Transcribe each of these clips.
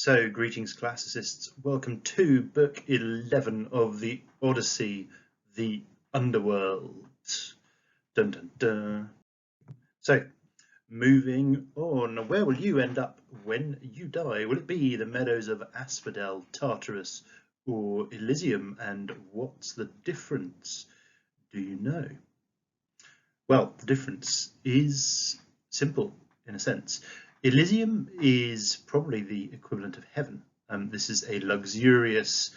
So, greetings classicists, welcome to book 11 of the Odyssey, the Underworld. Dun dun dun. So, moving on, where will you end up when you die? Will it be the meadows of Asphodel, Tartarus, or Elysium? And what's the difference? Do you know? Well, the difference is simple in a sense. Elysium is probably the equivalent of heaven. This is a luxurious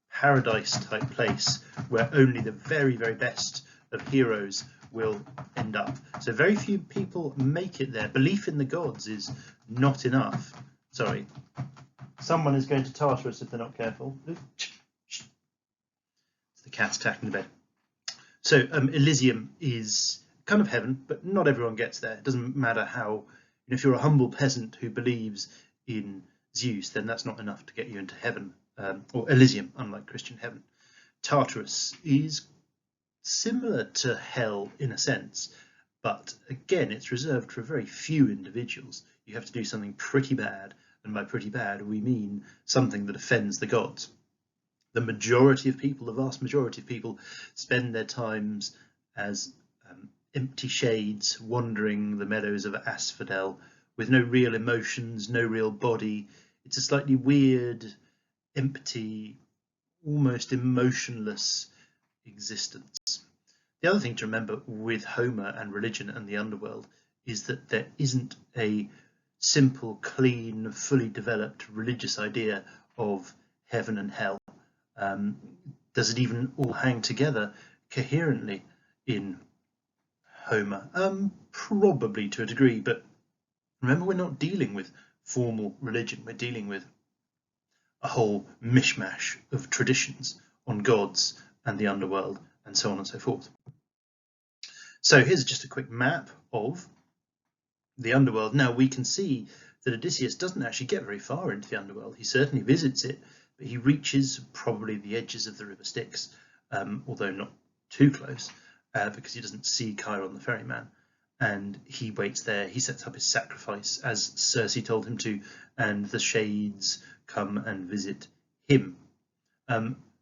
paradise type place where only the very, very best of heroes will end up. So very few people make it there. Belief in the gods is not enough. Sorry, someone is going to Tartarus if they're not careful. It's the cat's attacking the bed. So Elysium is kind of heaven, but not everyone gets there. It doesn't matter how. If you're a humble peasant who believes in Zeus, then that's not enough to get you into heaven, or Elysium, unlike Christian heaven. Tartarus is similar to hell in a sense, but again, it's reserved for very few individuals. You have to do something pretty bad, and by pretty bad, we mean something that offends the gods. The majority of people, the vast majority of people, spend their times as empty shades wandering the meadows of Asphodel with no real emotions, no real body. It's a slightly weird, empty, almost emotionless existence. The other thing to remember with Homer and religion and the underworld is that there isn't a simple, clean, fully developed religious idea of heaven and hell. Does it even all hang together coherently in Homer? Probably to a degree, but remember, we're not dealing with formal religion. We're dealing with a whole mishmash of traditions on gods and the underworld and so on and so forth. So here's just a quick map of the underworld. Now we can see that Odysseus doesn't actually get very far into the underworld. He certainly visits it, but he reaches probably the edges of the river Styx, although not too close. Because he doesn't see Chiron the ferryman, and he waits there. He sets up his sacrifice as Circe told him to, and the shades come and visit him.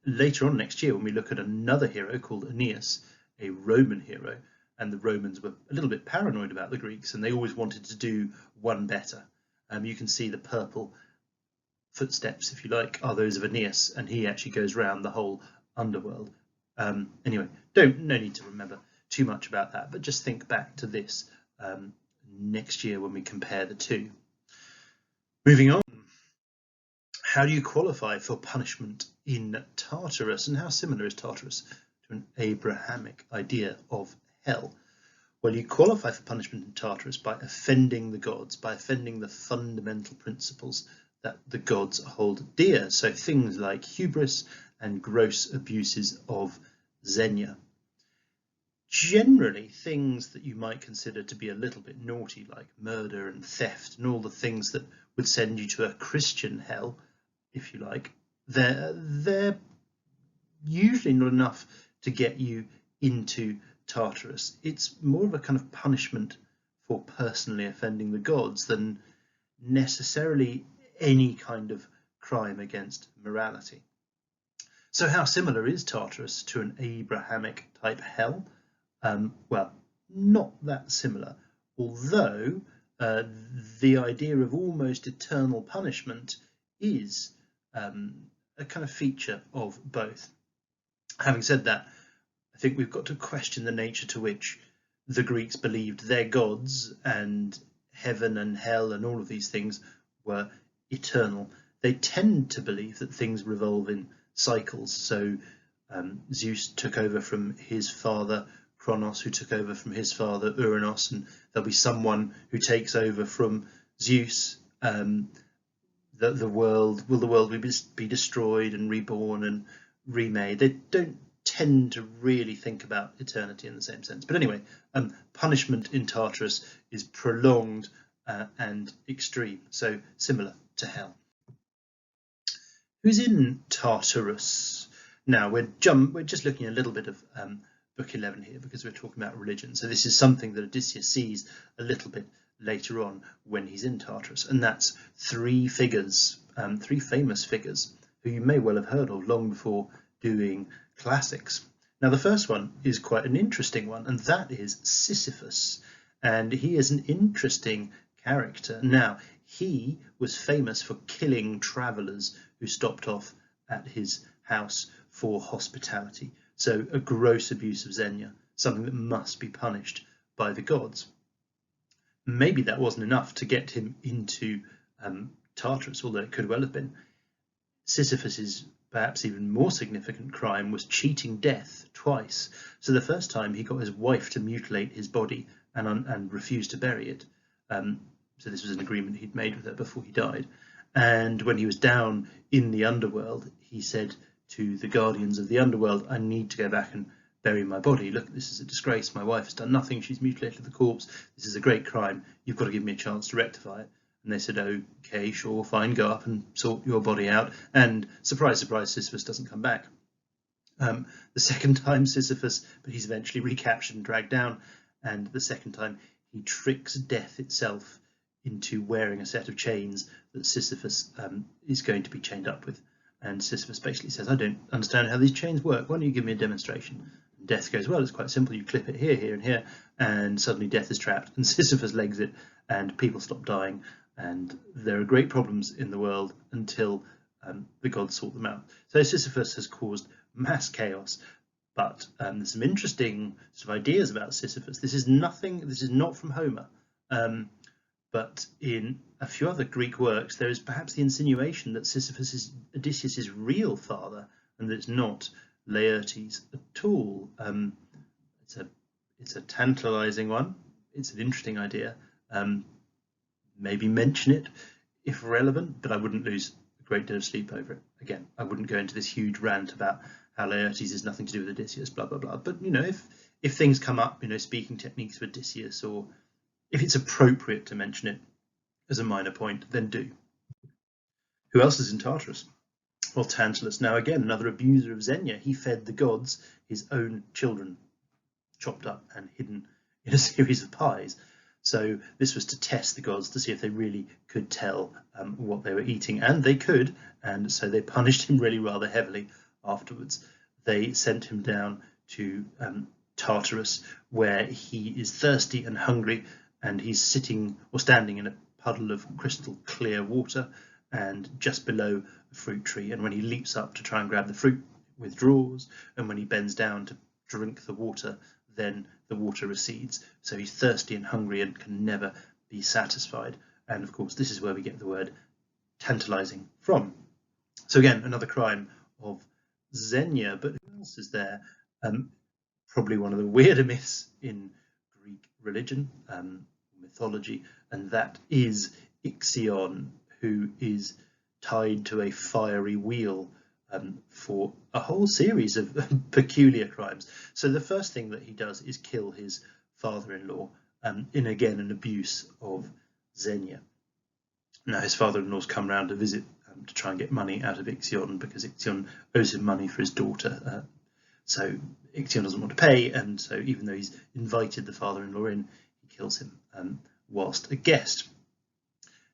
Later on next year, when we look at another hero called Aeneas, a Roman hero, and the Romans were a little bit paranoid about the Greeks, and they always wanted to do one better. You can see the purple footsteps, if you like, are those of Aeneas, and he actually goes round the whole underworld. Anyway, no need to remember too much about that, but just think back to this next year when we compare the two. Moving on, how do you qualify for punishment in Tartarus, and how similar is Tartarus to an Abrahamic idea of hell? Well, you qualify for punishment in Tartarus by offending the gods, by offending the fundamental principles that the gods hold dear. So things like hubris and gross abuses of Xenia. Generally, things that you might consider to be a little bit naughty, like murder and theft and all the things that would send you to a Christian hell, if you like, they're usually not enough to get you into Tartarus. It's more of a kind of punishment for personally offending the gods than necessarily any kind of crime against morality. So how similar is Tartarus to an Abrahamic type hell? Well, not that similar, although the idea of almost eternal punishment is a kind of feature of both. Having said that, I think we've got to question the nature to which the Greeks believed their gods and heaven and hell and all of these things were eternal. They tend to believe that things revolve in cycles. So Zeus took over from his father Kronos, who took over from his father Uranos, and there'll be someone who takes over from Zeus. The world be destroyed and reborn and remade. They don't tend to really think about eternity in the same sense. But anyway, punishment in Tartarus is prolonged and extreme, so similar to hell. Who's in Tartarus? Now we're just looking a little bit of book 11 here because we're talking about religion. So this is something that Odysseus sees a little bit later on when he's in Tartarus, and that's three figures three famous figures who you may well have heard of long before doing classics. Now, the first one is quite an interesting one, and that is Sisyphus. And he is an interesting character. Now, he was famous for killing travellers who stopped off at his house for hospitality. So a gross abuse of Xenia, something that must be punished by the gods. Maybe that wasn't enough to get him into Tartarus, although it could well have been. Sisyphus's perhaps even more significant crime was cheating death twice. So the first time he got his wife to mutilate his body and refused to bury it. So this was an agreement he'd made with her before he died. And when he was down in the underworld, he said to the guardians of the underworld, I need to go back and bury my body. Look, this is a disgrace. My wife has done nothing. She's mutilated the corpse. This is a great crime. You've got to give me a chance to rectify it. And they said, okay, sure, fine, go up and sort your body out. And surprise, surprise, Sisyphus doesn't come back. The second time Sisyphus, but he's eventually recaptured and dragged down. And the second time he tricks death itself into wearing a set of chains that Sisyphus is going to be chained up with. And Sisyphus basically says, I don't understand how these chains work. Why don't you give me a demonstration? And Death goes, well, it's quite simple. You clip it here, here, and here, and suddenly Death is trapped. And Sisyphus legs it, and people stop dying. And there are great problems in the world until the gods sort them out. So Sisyphus has caused mass chaos. But there's some interesting sort of ideas about Sisyphus. This is not from Homer. But in a few other Greek works, there is perhaps the insinuation that Sisyphus is Odysseus' real father, and that it's not Laertes at all. It's a tantalizing one. It's an interesting idea. Maybe mention it if relevant, but I wouldn't lose a great deal of sleep over it. Again, I wouldn't go into this huge rant about how Laertes has nothing to do with Odysseus, blah, blah, blah. But, if things come up, speaking techniques of Odysseus, or if it's appropriate to mention it as a minor point, then do. Who else is in Tartarus? Well, Tantalus. Now, again, another abuser of Xenia. He fed the gods his own children, chopped up and hidden in a series of pies. So this was to test the gods to see if they really could tell what they were eating, and they could, and so they punished him really rather heavily afterwards. They sent him down to Tartarus, where he is thirsty and hungry, and he's sitting or standing in a puddle of crystal clear water and just below a fruit tree. And when he leaps up to try and grab the fruit, it withdraws, and when he bends down to drink the water, then the water recedes. So he's thirsty and hungry and can never be satisfied. And of course, this is where we get the word tantalizing from. So again, another crime of Xenia, but who else is there? Probably one of the weirder myths in Greek religion, mythology, and that is Ixion, who is tied to a fiery wheel for a whole series of peculiar crimes. So the first thing that he does is kill his father-in-law in, again, an abuse of Xenia. Now, his father-in-law's come round to visit to try and get money out of Ixion because Ixion owes him money for his daughter. So Ixion doesn't want to pay, and so even though he's invited the father-in-law in, he kills him whilst a guest.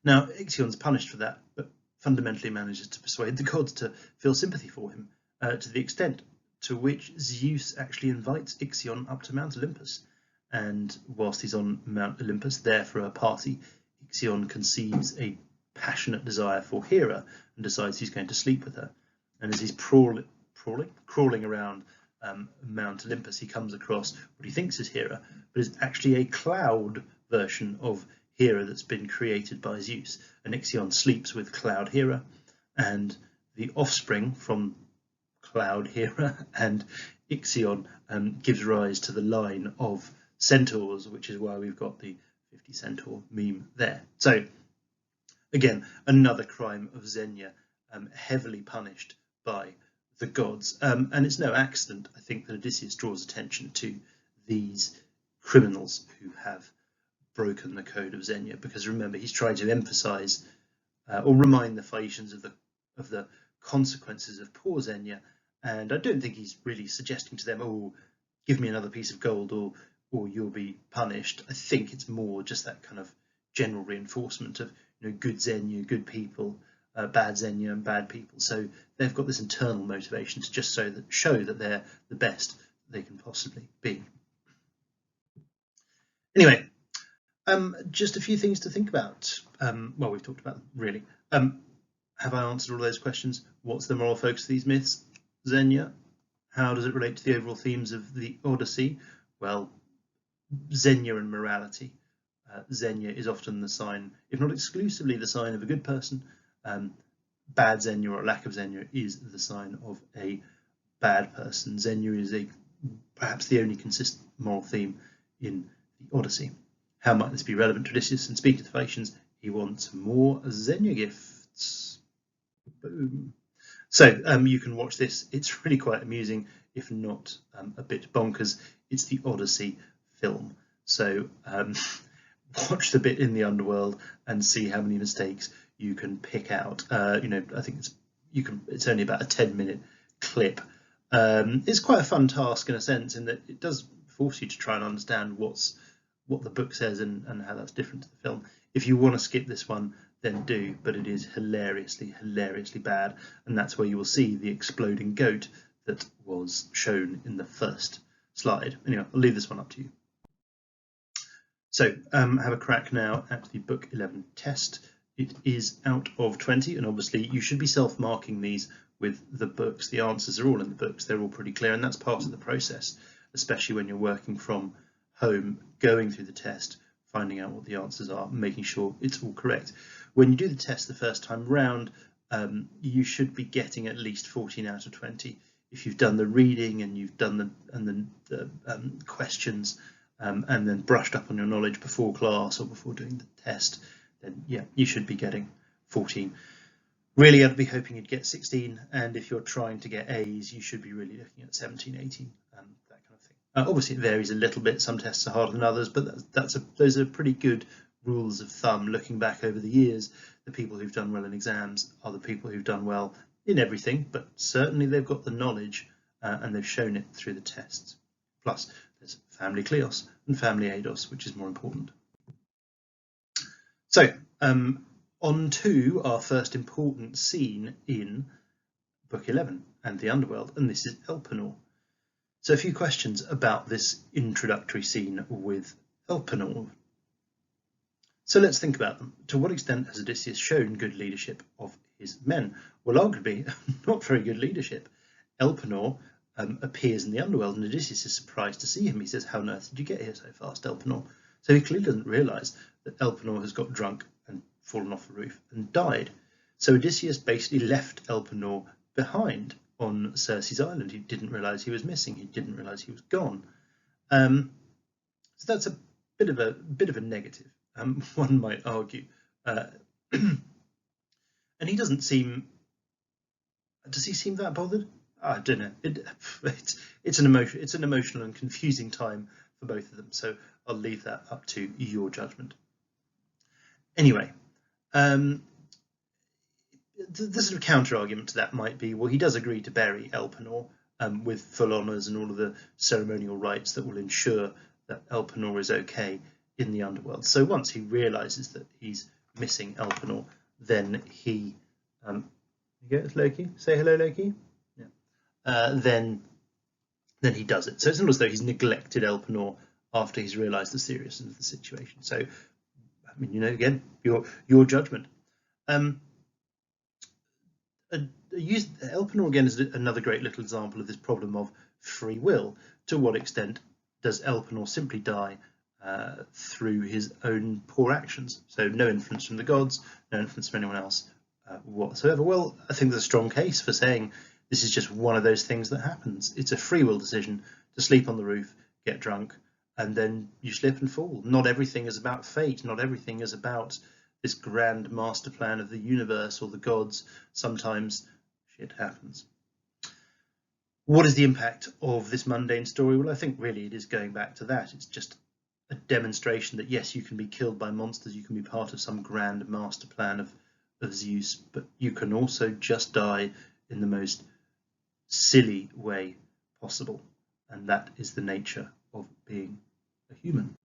Now, Ixion's punished for that, but fundamentally manages to persuade the gods to feel sympathy for him, to the extent to which Zeus actually invites Ixion up to Mount Olympus. And whilst he's on Mount Olympus, there for a party, Ixion conceives a passionate desire for Hera and decides he's going to sleep with her. And as he's crawling around Mount Olympus, he comes across what he thinks is Hera, but is actually a cloud version of Hera that's been created by Zeus. And Ixion sleeps with Cloud Hera, and the offspring from Cloud Hera and Ixion gives rise to the line of centaurs, which is why we've got the 50 centaur meme there. So again, another crime of Xenia, heavily punished by the gods. And it's no accident, I think, that Odysseus draws attention to these criminals who have broken the code of Xenia, because remember, he's trying to emphasize or remind the Phaeacians of the consequences of poor Xenia. And I don't think he's really suggesting to them, oh, give me another piece of gold or you'll be punished. I think it's more just that kind of general reinforcement of good Xenia, good people, bad Xenia and bad people. So they've got this internal motivation to just show that they're the best they can possibly be. Anyway, just a few things to think about. Well, we've talked about them, really. Have I answered all those questions? What's the moral focus of these myths? Xenia. How does it relate to the overall themes of the Odyssey? Well, Xenia and morality. Xenia is often the sign, if not exclusively the sign of a good person. Bad Xenia or lack of Xenia is the sign of a bad person. Xenia is perhaps the only consistent moral theme in the Odyssey. How might this be relevant to Odysseus? And speaking to the Phaeacians, he wants more Xenia gifts. Boom. So you can watch this. It's really quite amusing, if not a bit bonkers. It's the Odyssey film. So watch the bit in the underworld and see how many mistakes you can pick out. I think it's only about a 10-minute clip. It's quite a fun task in a sense, in that it does force you to try and understand what the book says and how that's different to the film. If you want to skip this one, then do, but it is hilariously bad, and that's where you will see the exploding goat that was shown in the first slide. Anyway, I'll leave this one up to you. So have a crack now at the Book 11 test. It is out of 20, and obviously you should be self-marking these with the books. The answers are all in the books, they're all pretty clear, and that's part of the process, especially when you're working from home, going through the test, finding out what the answers are, making sure it's all correct. When you do the test the first time round, you should be getting at least 14 out of 20. If you've done the reading and you've done the questions and then brushed up on your knowledge before class or before doing the test, then yeah, you should be getting 14. Really, I'd be hoping you'd get 16, and if you're trying to get A's, you should be really looking at 17, 18, that kind of thing. Obviously, it varies a little bit. Some tests are harder than others, but those are pretty good rules of thumb. Looking back over the years, the people who've done well in exams are the people who've done well in everything, but certainly they've got the knowledge and they've shown it through the tests. Plus, there's family kleos and family eidos, which is more important. So, on to our first important scene in Book 11 and the Underworld, and this is Elpenor. So a few questions about this introductory scene with Elpenor. So let's think about them. To what extent has Odysseus shown good leadership of his men? Well, arguably, not very good leadership. Elpenor appears in the underworld, and Odysseus is surprised to see him. He says, "How on earth did you get here so fast, Elpenor?" So he clearly doesn't realise that Elpenor has got drunk and fallen off the roof and died. So Odysseus basically left Elpenor behind on Circe's island. He didn't realise he was missing. He didn't realise he was gone. So that's a bit of a negative. One might argue, and he doesn't seem. Does he seem that bothered? I don't know. It's an emotional and confusing time for both of them. So I'll leave that up to your judgment. Anyway, the sort of counter argument to that might be, well, he does agree to bury Elpenor with full honours and all of the ceremonial rites that will ensure that Elpenor is okay in the underworld. So once he realises that he's missing Elpenor, then he you get Loki? Say hello, Loki. Yeah. Then he does it. So it's not as though he's neglected Elpenor after he's realised the seriousness of the situation. So, I mean, again, your judgment. Elpenor again is another great little example of this problem of free will. To what extent does Elpenor simply die through his own poor actions? So no influence from the gods, no influence from anyone else whatsoever. Well, I think there's a strong case for saying this is just one of those things that happens. It's a free will decision to sleep on the roof, get drunk, and then you slip and fall. Not everything is about fate. Not everything is about this grand master plan of the universe or the gods. Sometimes shit happens. What is the impact of this mundane story? Well, I think really it is going back to that. It's just a demonstration that, yes, you can be killed by monsters, you can be part of some grand master plan of Zeus, but you can also just die in the most silly way possible. And that is the nature of being a human.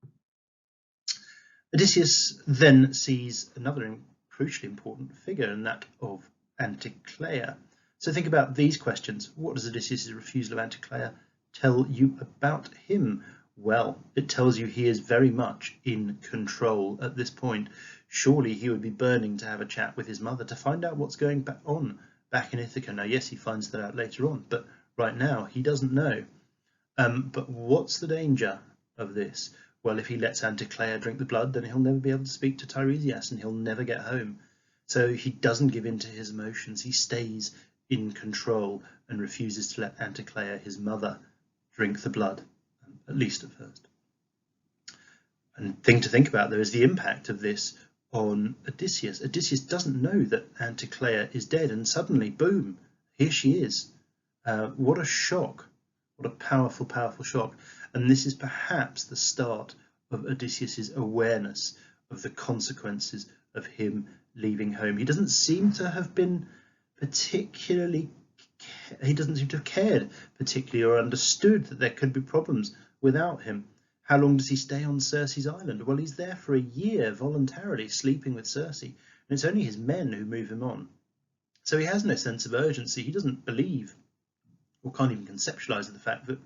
Odysseus then sees another crucially important figure, and that of Anticlea. So think about these questions. What does Odysseus' refusal of Anticlea tell you about him? Well, it tells you he is very much in control at this point. Surely he would be burning to have a chat with his mother to find out what's going on back in Ithaca. Now, yes, he finds that out later on, but right now he doesn't know. But what's the danger of this? Well, if he lets Anticlea drink the blood, then he'll never be able to speak to Tiresias and he'll never get home. So he doesn't give in to his emotions. He stays in control and refuses to let Anticlea, his mother, drink the blood, at least at first. And thing to think about, though, is the impact of this on Odysseus. Odysseus doesn't know that Anticlea is dead, and suddenly, boom, here she is. What a shock. What a powerful, powerful shock. And this is perhaps the start of Odysseus's awareness of the consequences of him leaving home. He doesn't seem to have been particularly, he doesn't seem to have cared particularly or understood that there could be problems without him. How long does he stay on Circe's island? Well, he's there for a year voluntarily sleeping with Circe, and it's only his men who move him on. So he has no sense of urgency. He doesn't believe or can't even conceptualize the fact that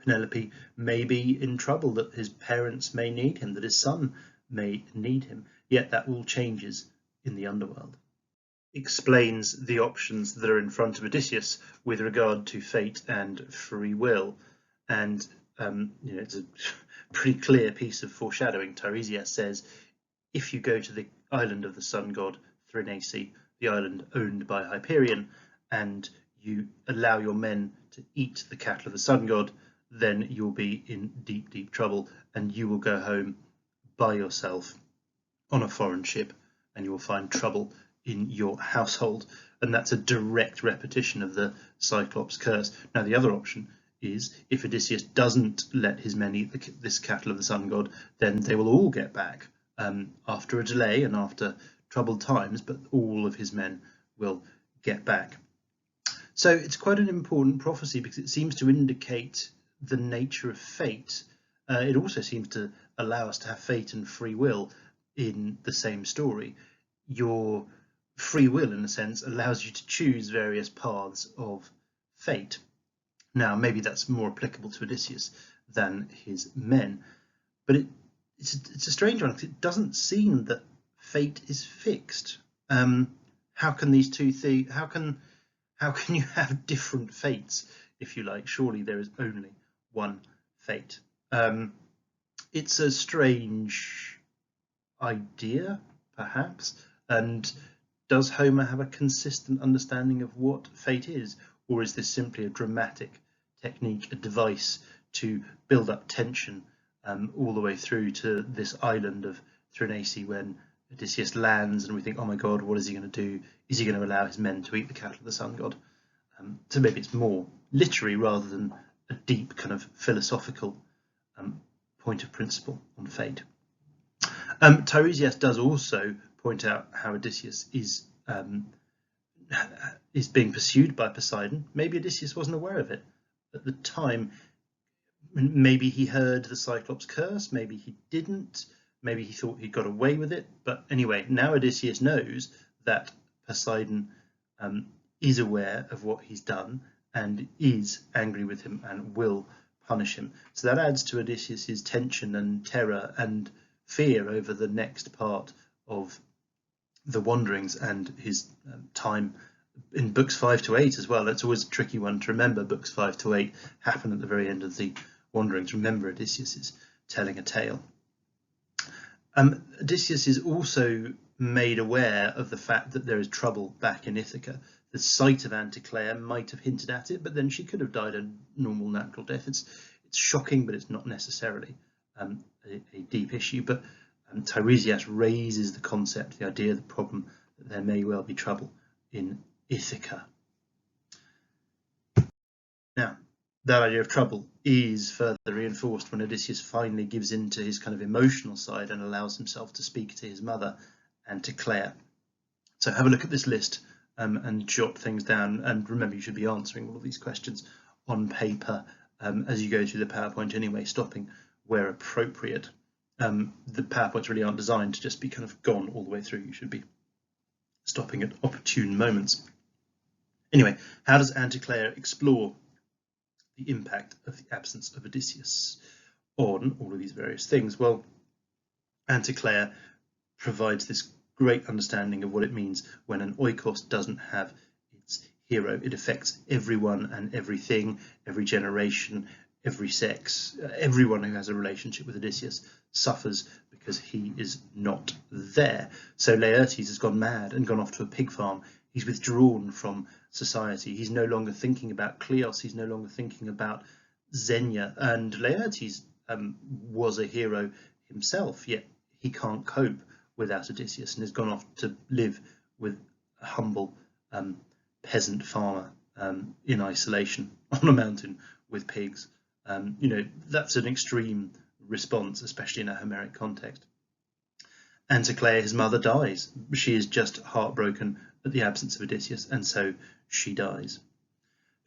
Penelope may be in trouble, that his parents may need him, that his son may need him. Yet that all changes in the underworld. Explains the options that are in front of Odysseus with regard to fate and free will. And it's a pretty clear piece of foreshadowing. Tiresias says, if you go to the island of the sun god Thrinace, the island owned by Hyperion, and you allow your men to eat the cattle of the sun god, then you'll be in deep, deep trouble, and you will go home by yourself on a foreign ship, and you will find trouble in your household. And that's a direct repetition of the Cyclops curse. Now, the other option is, if Odysseus doesn't let his men eat this cattle of the sun god, then they will all get back after a delay and after troubled times, but all of his men will get back. So it's quite an important prophecy because it seems to indicate the nature of fate. It also seems to allow us to have fate and free will in the same story. Your free will, in a sense, allows you to choose various paths of fate. Now, maybe that's more applicable to Odysseus than his men, but it's a strange one because it doesn't seem that fate is fixed. How can these two things? How can you have different fates, if you like? Surely there is only one fate. It's a strange idea, perhaps. And does Homer have a consistent understanding of what fate is? Or is this simply a dramatic technique, a device to build up tension all the way through to this island of Thrinace when Odysseus lands and we think, oh my God, what is he going to do? Is he going to allow his men to eat the cattle of the sun god? So maybe it's more literary rather than a deep kind of philosophical point of principle on fate. Tiresias does also point out how Odysseus is being pursued by Poseidon. Maybe Odysseus wasn't aware of it at the time. Maybe he heard the Cyclops curse, maybe he didn't, maybe he thought he got away with it. But anyway, now Odysseus knows that Poseidon is aware of what he's done and is angry with him and will punish him. So that adds to Odysseus's tension and terror and fear over the next part of the wanderings and his time in books 5 to 8 as well. That's always a tricky one to remember. Books 5 to 8 happen at the very end of the wanderings. Remember, Odysseus is telling a tale. Odysseus is also made aware of the fact that there is trouble back in Ithaca. The sight of Anticlea might have hinted at it, but then she could have died a normal natural death. It's shocking, but it's not necessarily a deep issue. But Tiresias raises the concept, the idea, the problem that there may well be trouble in Ithaca. Now, that idea of trouble is further reinforced when Odysseus finally gives in to his kind of emotional side and allows himself to speak to his mother, Anticlea. So have a look at this list and jot things down. And remember, you should be answering all of these questions on paper as you go through the PowerPoint anyway, stopping where appropriate. the PowerPoints really aren't designed to just be kind of gone all the way through. You should be stopping at opportune moments. Anyway, how does Anticlea explore the impact of the absence of Odysseus on all of these various things? Well, Anticlea provides this great understanding of what it means when an oikos doesn't have its hero. It affects everyone and everything, every generation, every sex. Everyone who has a relationship with Odysseus suffers because he is not there. So Laertes has gone mad and gone off to a pig farm. He's withdrawn from society. He's no longer thinking about Kleos. He's no longer thinking about Xenia. And Laertes was a hero himself, yet he can't cope without Odysseus and has gone off to live with a humble peasant farmer in isolation on a mountain with pigs. That's an extreme response, especially in a Homeric context. Anticlea, his mother, dies. She is just heartbroken at the absence of Odysseus, and so she dies.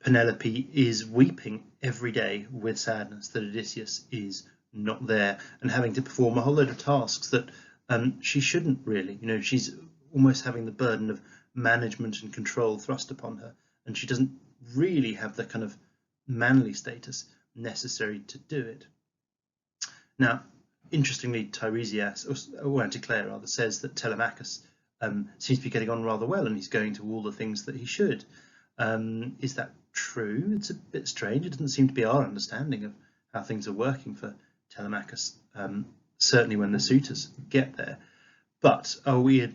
Penelope is weeping every day with sadness that Odysseus is not there and having to perform a whole load of tasks that she shouldn't really. She's almost having the burden of management and control thrust upon her, and she doesn't really have the kind of manly status necessary to do it. Now, interestingly, Tiresias, or Anticlea rather, says that Telemachus seems to be getting on rather well and he's going to all the things that he should. Is that true? It's a bit strange. It doesn't seem to be our understanding of how things are working for Telemachus, certainly when the suitors get there. But do we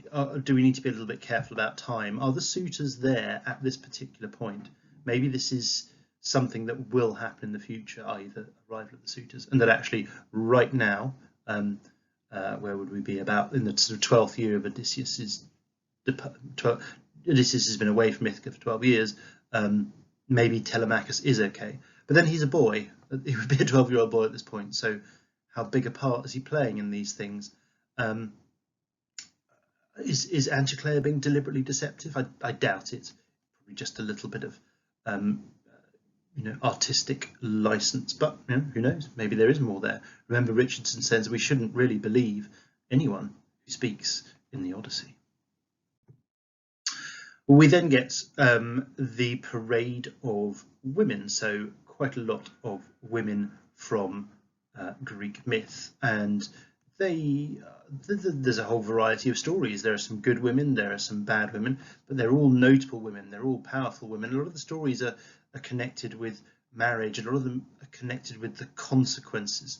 need to be a little bit careful about time? Are the suitors there at this particular point? Maybe this is something that will happen in the future, i.e. the arrival of the suitors, and that actually right now, where would we be, about in the sort of 12th year of Odysseus' Odysseus has been away from Ithaca for 12 years, maybe Telemachus is okay. But then he's a boy. He would be a 12-year-old boy at this point, so how big a part is he playing in these things? Is Anticlea being deliberately deceptive? I doubt it. Probably just a little bit of artistic license, but who knows? Maybe there is more there. Remember, Richardson says we shouldn't really believe anyone who speaks in the Odyssey. We then get the parade of women, so quite a lot of women from Greek myth, and there's a whole variety of stories. There are some good women, there are some bad women, but they're all notable women, they're all powerful women. A lot of the stories are connected with marriage, and a lot of them are connected with the consequences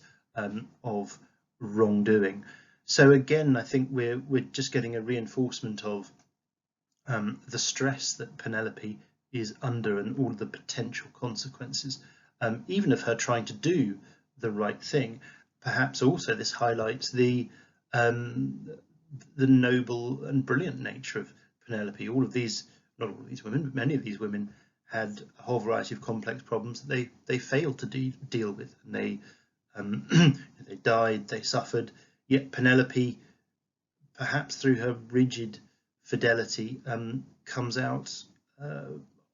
of wrongdoing. So again, I think we're just getting a reinforcement of the stress that Penelope is under and all of the potential consequences, even of her trying to do the right thing. Perhaps also this highlights the noble and brilliant nature of Penelope. All of these, not all of these women, but many of these women had a whole variety of complex problems that they failed to deal with, and they they died, they suffered. Yet Penelope, perhaps through her rigid fidelity, comes out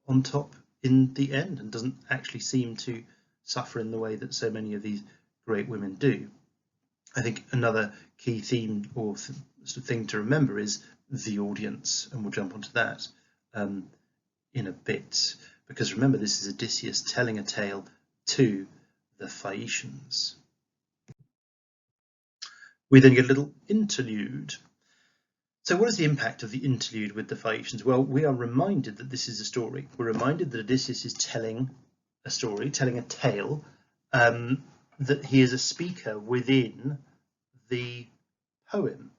on top in the end and doesn't actually seem to suffer in the way that so many of these great women do. I think another key theme or sort of thing to remember is the audience, and we'll jump onto that in a bit, because remember, this is Odysseus telling a tale to the Phaeacians. We then get a little interlude. So what is the impact of the interlude with the Phaeacians? Well, we are reminded that this is a story. We're reminded that Odysseus is telling a story, telling a tale, that he is a speaker within the poem.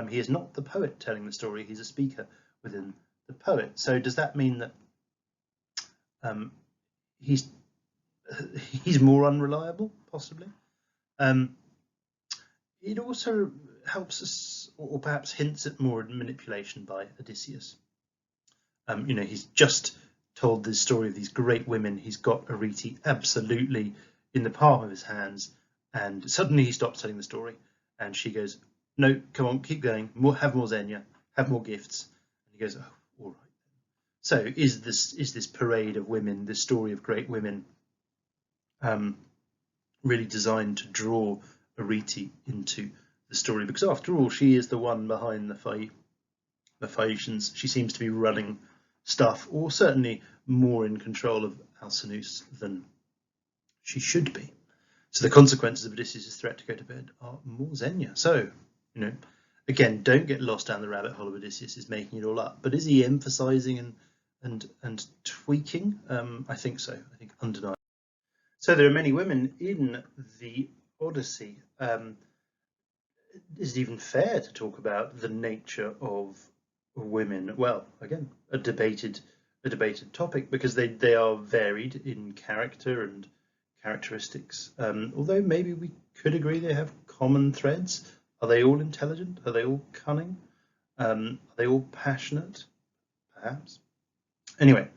He is not the poet telling the story, he's a speaker within the poet. So does that mean that he's more unreliable, possibly? It also helps us, or perhaps hints at more manipulation by Odysseus. He's just told the story of these great women. He's got Arete absolutely in the palm of his hands, and suddenly he stops telling the story, and she goes, "No, come on, keep going. Have more Xenia, have more gifts." And he goes, "Oh, all right." So is this parade of women, this story of great women, really designed to draw Arete into the story, because after all, she is the one behind the Phaeacians. She seems to be running stuff, or certainly more in control of Alcinous than she should be. So the consequences of Odysseus' threat to go to bed are more Xenia. So, again, don't get lost down the rabbit hole of Odysseus is making it all up. But is he emphasizing and tweaking? I think so. I think undeniable. So there are many women in the Odyssey. Is it even fair to talk about the nature of women? Well, again, a debated topic, because they are varied in character and characteristics. Although maybe we could agree they have common threads. Are they all intelligent? Are they all cunning? Are they all passionate? Perhaps. Anyway,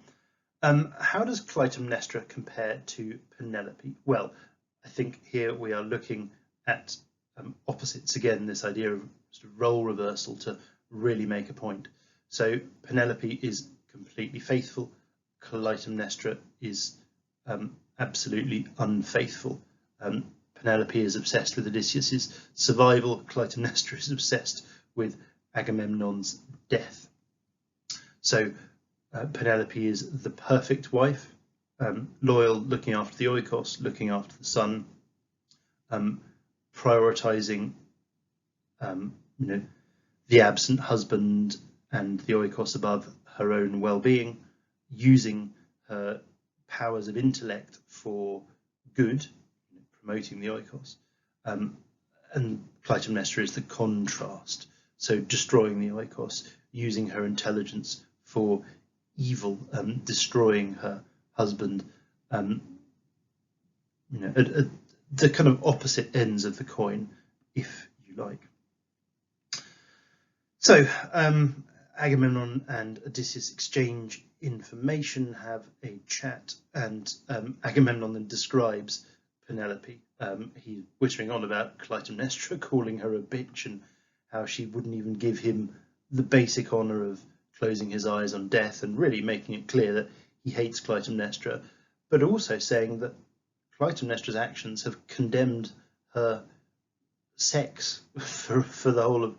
how does Clytemnestra compare to Penelope? Well, I think here we are looking at opposites again, this idea of sort of role reversal to really make a point. So Penelope is completely faithful. Clytemnestra is absolutely unfaithful. Penelope is obsessed with Odysseus's survival. Clytemnestra is obsessed with Agamemnon's death. So Penelope is the perfect wife, loyal, looking after the oikos, looking after the son, prioritizing the absent husband and the oikos above her own well-being, using her powers of intellect for good, promoting the oikos, and Clytemnestra is the contrast, so destroying the oikos, using her intelligence for evil, destroying her husband, the kind of opposite ends of the coin, if you like. So Agamemnon and Odysseus exchange information, have a chat, and Agamemnon then describes Penelope. He's whittering on about Clytemnestra, calling her a bitch, and how she wouldn't even give him the basic honour of closing his eyes on death, and really making it clear that he hates Clytemnestra, but also saying that Clytemnestra's actions have condemned her sex for the whole of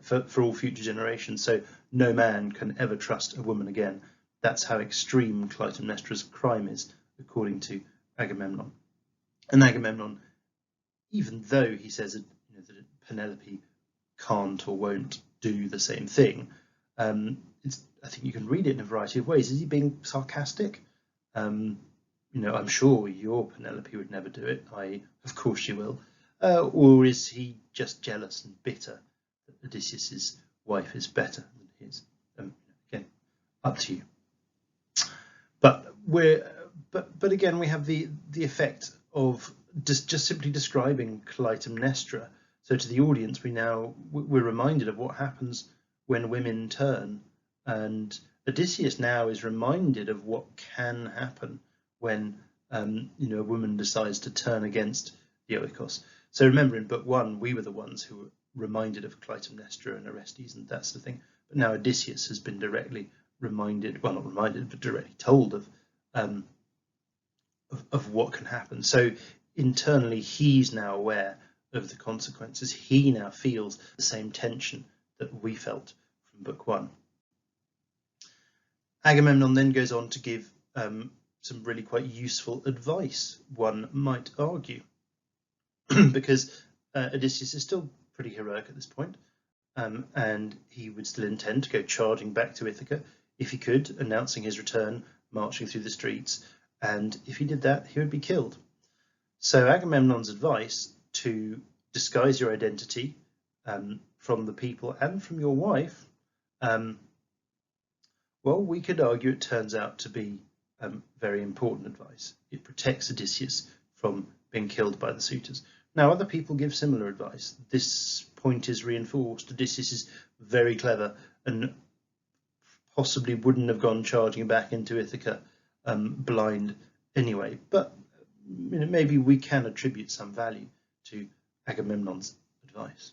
for all future generations. So no man can ever trust a woman again. That's how extreme Clytemnestra's crime is, according to Agamemnon. And Agamemnon, even though he says that Penelope can't or won't do the same thing, I think you can read it in a variety of ways. Is he being sarcastic? I'm sure your Penelope would never do it. Of course she will. Or is he just jealous and bitter that Odysseus's wife is better than his? Again, up to you. But again, we have the effect of just simply describing Clytemnestra. So to the audience, we're reminded of what happens when women turn, and Odysseus now is reminded of what can happen when a woman decides to turn against the oikos. So remember, in book 1, we were the ones who were reminded of Clytemnestra and Orestes and that sort of thing. But now Odysseus has been directly reminded, well, not reminded, but directly told of what can happen. So internally, he's now aware of the consequences. He now feels the same tension that we felt from book 1. Agamemnon then goes on to give some really quite useful advice, one might argue, because Odysseus is still pretty heroic at this point, and he would still intend to go charging back to Ithaca if he could, announcing his return, marching through the streets, and if he did that, he would be killed. So Agamemnon's advice to disguise your identity from the people and from your wife, well, we could argue it turns out to be very important advice. It protects Odysseus from being killed by the suitors. Now, other people give similar advice. This point is reinforced. Odysseus is very clever and possibly wouldn't have gone charging back into Ithaca blind anyway. But maybe we can attribute some value to Agamemnon's advice.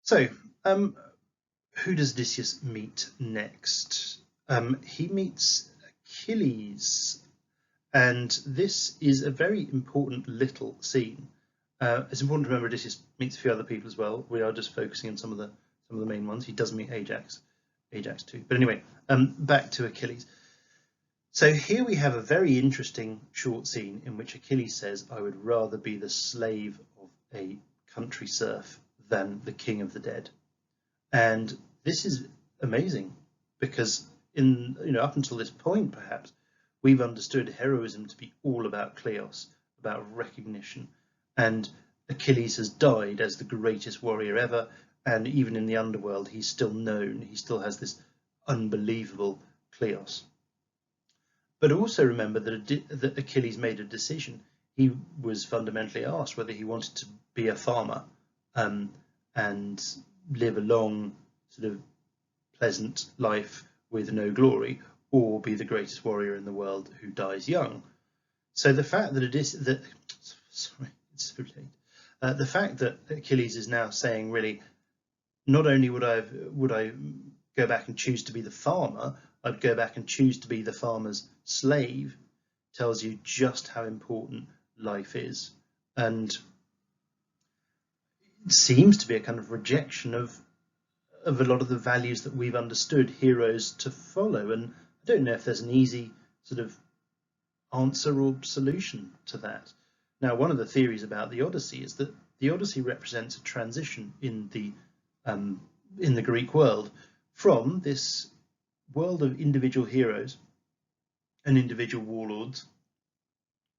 So, who does Odysseus meet next? He meets Achilles, And this is a very important little scene. It's important to remember Odysseus meets a few other people as well. We are just focusing on some of the main ones. He does meet Ajax too. But anyway, back to Achilles. So here we have a very interesting short scene in which Achilles says, "I would rather be the slave of a country serf than the king of the dead." And this is amazing because up until this point, perhaps, we've understood heroism to be all about kleos, about recognition. And Achilles has died as the greatest warrior ever, and even in the underworld, he's still known. He still has this unbelievable kleos. But also remember that Achilles made a decision. He was fundamentally asked whether he wanted to be a farmer and live a long, sort of pleasant life with no glory, or be the greatest warrior in the world who dies young. So the fact that the fact that Achilles is now saying, really, not only would I go back and choose to be the farmer, I'd go back and choose to be the farmer's slave, tells you just how important life is. And it seems to be a kind of rejection of a lot of the values that we've understood heroes to follow. And I don't know if there's an easy sort of answer or solution to that. Now, one of the theories about the Odyssey is that the Odyssey represents a transition in the Greek world from this world of individual heroes and individual warlords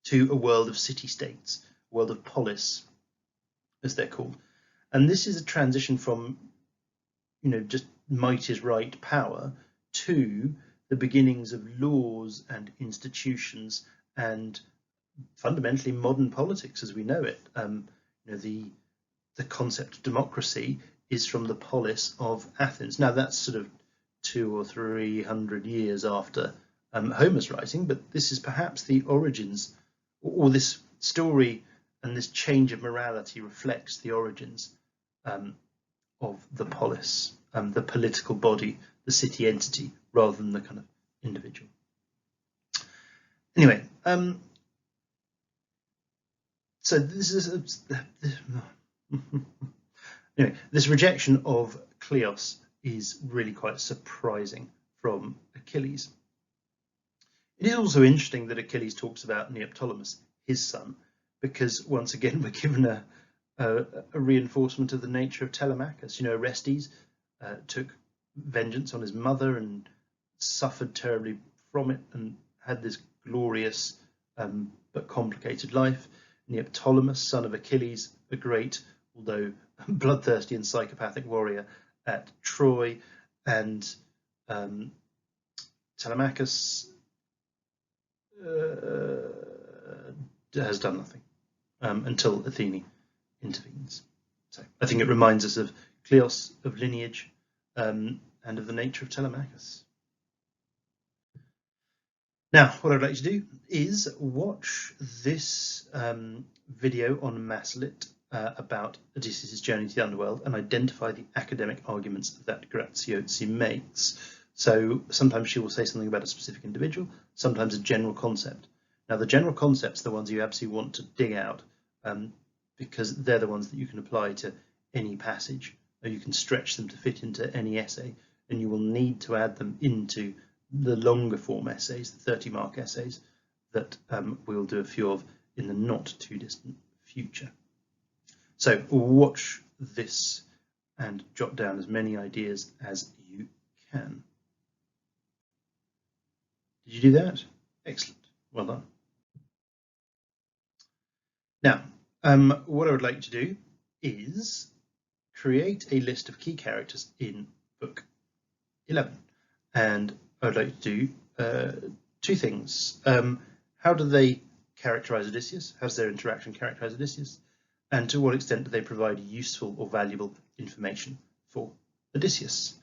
to a world of city-states, a world of polis, as they're called. And this is a transition from, just might is right power to the beginnings of laws and institutions and fundamentally modern politics as we know it. The concept of democracy is from the polis of Athens. Now that's sort of 200 or 300 years after Homer's writing, but this is perhaps the origins, or this story and this change of morality reflects the origins of the polis, the political body, the city entity, rather than the kind of individual. Anyway, so this is anyway, this rejection of kleos is really quite surprising from Achilles. It is also interesting that Achilles talks about Neoptolemus, his son, because once again we're given a reinforcement of the nature of Telemachus. Orestes took vengeance on his mother and suffered terribly from it and had this glorious but complicated life. Neoptolemus, son of Achilles, a great, although bloodthirsty and psychopathic warrior at Troy, and Telemachus has done nothing until Athene intervenes. So I think it reminds us of kleos, of lineage, and of the nature of Telemachus. Now, what I'd like to do is watch this video on Massalit about Odysseus' journey to the underworld and identify the academic arguments that Graziosi makes. So sometimes she will say something about a specific individual, sometimes a general concept. Now, the general concepts are the ones you absolutely want to dig out because they're the ones that you can apply to any passage, or you can stretch them to fit into any essay, and you will need to add them into the longer form essays, the 30-mark essays that we'll do a few of in the not too distant future. So watch this and jot down as many ideas as you can. Did you do that? Excellent. Well done. Now, what I would like to do is create a list of key characters in book 11. And I would like to do two things. How do they characterize Odysseus? How does their interaction characterize Odysseus? And to what extent do they provide useful or valuable information for Odysseus?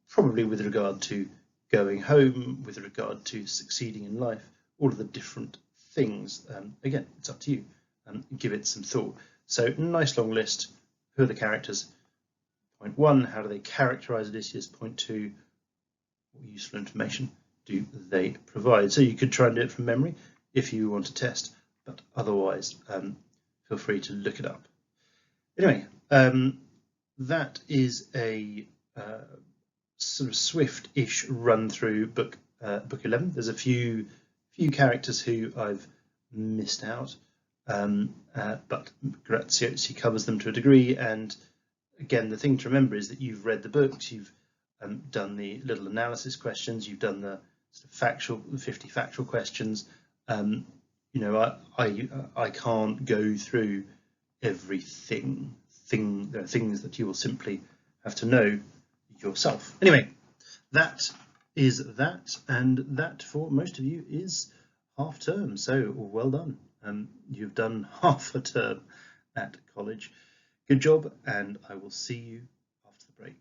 Probably with regard to going home, with regard to succeeding in life, all of the different things. Again, it's up to you. Give it some thought. So, nice long list. Who are the characters? Point 1, how do they characterize Odysseus? Point 2, useful information. do they provide. So you could try and do it from memory if you want to test, but otherwise feel free to look it up. Anyway, that is a sort of swift-ish run through book 11. There's a few characters who I've missed out, but Graziosi covers them to a degree. And again, the thing to remember is that you've read the books, you've done the little analysis questions, you've done the sort of 50 factual questions. You know, I can't go through everything. There are things that you will simply have to know yourself. Anyway, that is that, and that for most of you is half term. So well done. You've done half a term at college. Good job, and I will see you after the break.